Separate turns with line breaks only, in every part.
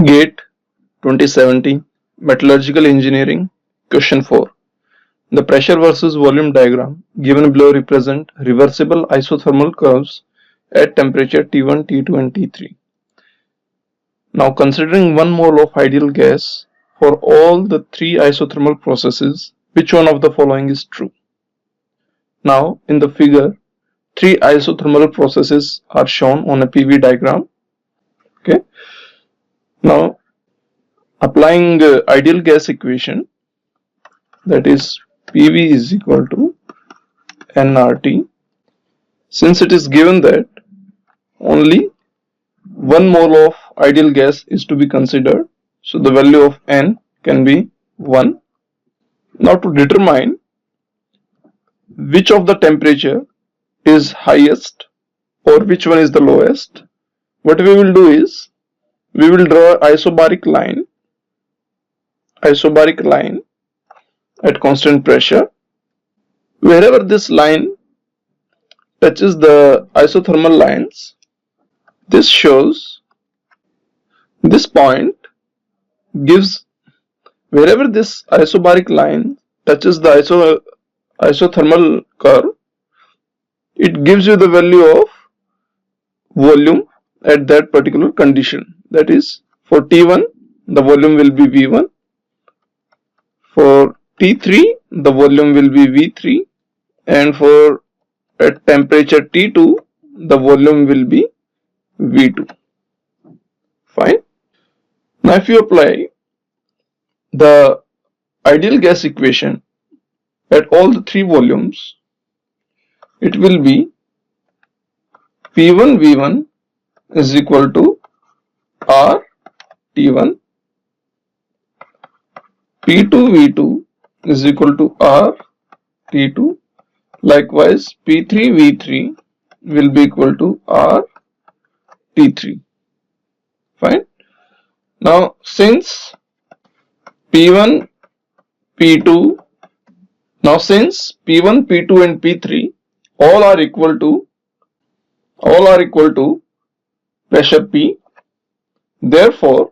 GATE 2017 Metallurgical Engineering Question 4. The pressure versus volume diagram given below represent reversible isothermal curves at temperature T1, T2 and T3. Now considering 1 mole of ideal gas for all the 3 isothermal processes, which one of the following is true? Now in the figure, 3 isothermal processes are shown on a PV diagram. Okay. Now applying ideal gas equation, that is PV is equal to nRT. Since it is given that only 1 mole of ideal gas is to be considered, so the value of n can be 1. Now to determine which of the temperature is highest or which one is the lowest, what we will do is we will draw isobaric line at constant pressure. Wherever this line touches the isothermal lines, this shows this point gives, wherever this isobaric line touches the isothermal curve, it gives you the value of volume at that particular condition. That is, for T1 the volume will be V1, for T3 the volume will be V3, and for at temperature T2 the volume will be V2. Fine. Now if you apply the ideal gas equation at all the 3 volumes, it will be P1 V1 is equal to R T1, P2 V2 is equal to R T2, likewise P3 V3 will be equal to R T3. Fine. Now since P1, P2, P2 and P3 all are equal to pressure P, therefore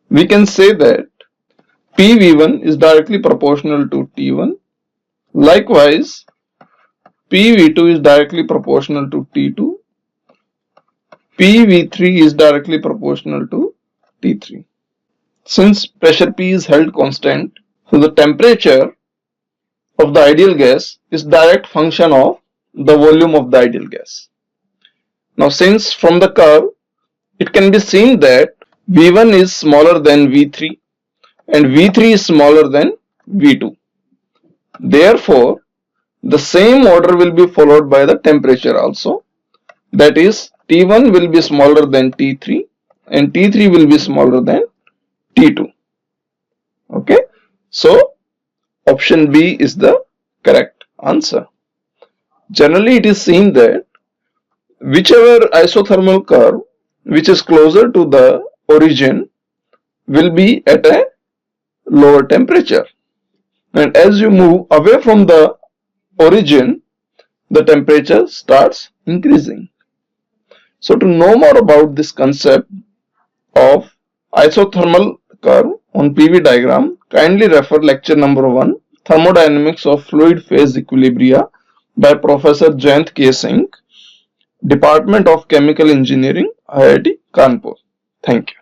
we can say that PV1 is directly proportional to T1, likewise PV2 is directly proportional to T2, PV3 is directly proportional to T3. Since pressure P is held constant, so the temperature of the ideal gas is direct function of the volume of the ideal gas. Now since from the curve it can be seen that V1 is smaller than V3 and V3 is smaller than V2, therefore the same order will be followed by the temperature also, that is T1 will be smaller than T3 and T3 will be smaller than T2. Okay, so option B is the correct answer. Generally it is seen that whichever isothermal curve which is closer to the origin will be at a lower temperature, and as you move away from the origin the temperature starts increasing. So to know more about this concept of isothermal curve on PV diagram, kindly refer lecture number 1, Thermodynamics of Fluid Phase Equilibria by Professor Jayant K. Singh, Department of Chemical Engineering, IIT Kanpur. Thank you.